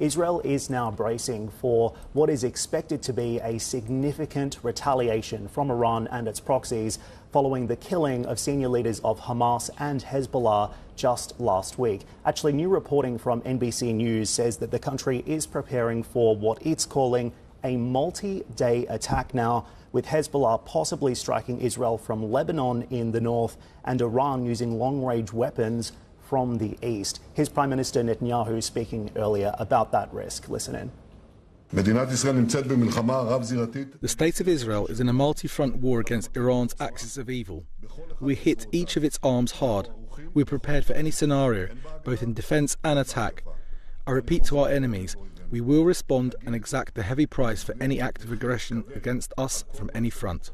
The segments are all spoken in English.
Israel is now bracing for what is expected to be a significant retaliation from Iran and its proxies following the killing of senior leaders of Hamas and Hezbollah just last week. Actually, new reporting from NBC News says that the country is preparing for what it's calling a multi-day attack now, with Hezbollah possibly striking Israel from Lebanon in the north and Iran using long-range weapons from the east. Here's Prime Minister Netanyahu speaking earlier about that risk. Listen in. The state of Israel is in a multi-front war against Iran's axis of evil. We hit each of its arms hard. We're prepared for any scenario, both in defence and attack. I repeat to our enemies, we will respond and exact the heavy price for any act of aggression against us from any front.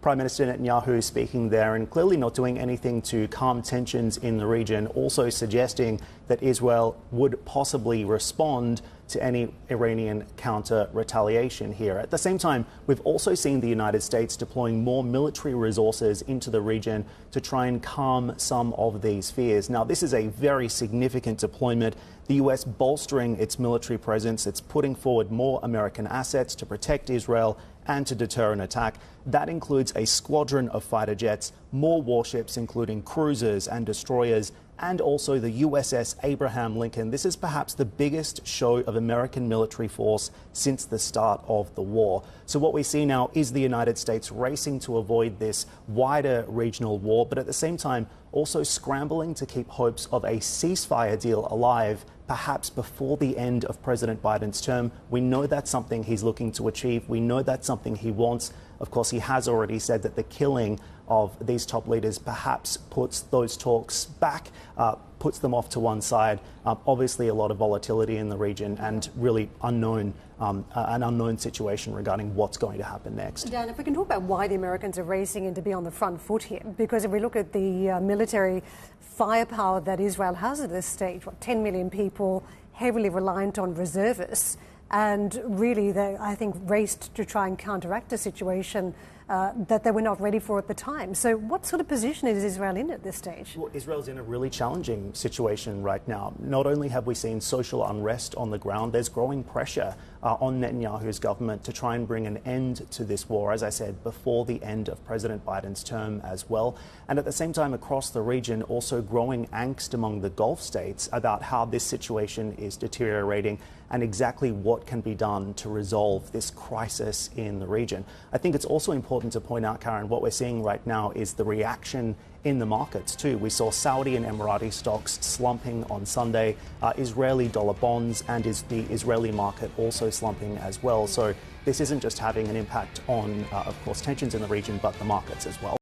Prime Minister Netanyahu speaking there and clearly not doing anything to calm tensions in the region, also suggesting that Israel would possibly respond to any Iranian counter-retaliation here. At the same time, we've also seen the United States deploying more military resources into the region to try and calm some of these fears. Now, this is a very significant deployment. The US bolstering its military presence. It's putting forward more American assets to protect Israel and to deter an attack. That includes a squadron of fighter jets, more warships, including cruisers and destroyers, and also the USS Abraham Lincoln. This is perhaps the biggest show of American military force since the start of the war. So what we see now is the United States racing to avoid this wider regional war, but at the same time also scrambling to keep hopes of a ceasefire deal alive, perhaps before the end of President Biden's term. We know that's something he's looking to achieve. We know that's something he wants. Of course, he has already said that the killing of these top leaders perhaps puts those talks back, puts them off to one side. Obviously, a lot of volatility in the region and really an unknown situation regarding what's going to happen next. Dan, if we can talk about why the Americans are racing in to be on the front foot here, because if we look at the military firepower that Israel has at this stage, 10 million people, heavily reliant on reservists, and really they, I think, raced to try and counteract a situation that they were not ready for at the time. So what sort of position is Israel in at this stage? Well, Israel's in a really challenging situation right now. Not only have we seen social unrest on the ground, there's growing pressure on Netanyahu's government to try and bring an end to this war, as I said, before the end of President Biden's term as well. And at the same time, across the region, also growing angst among the Gulf states about how this situation is deteriorating and exactly what can be done to resolve this crisis in the region. I think it's also important to point out, Karen, what we're seeing right now is the reaction in the markets too. We saw Saudi and Emirati stocks slumping on Sunday, Israeli dollar bonds and the Israeli market also slumping as well. So this isn't just having an impact on, of course, tensions in the region, but the markets as well.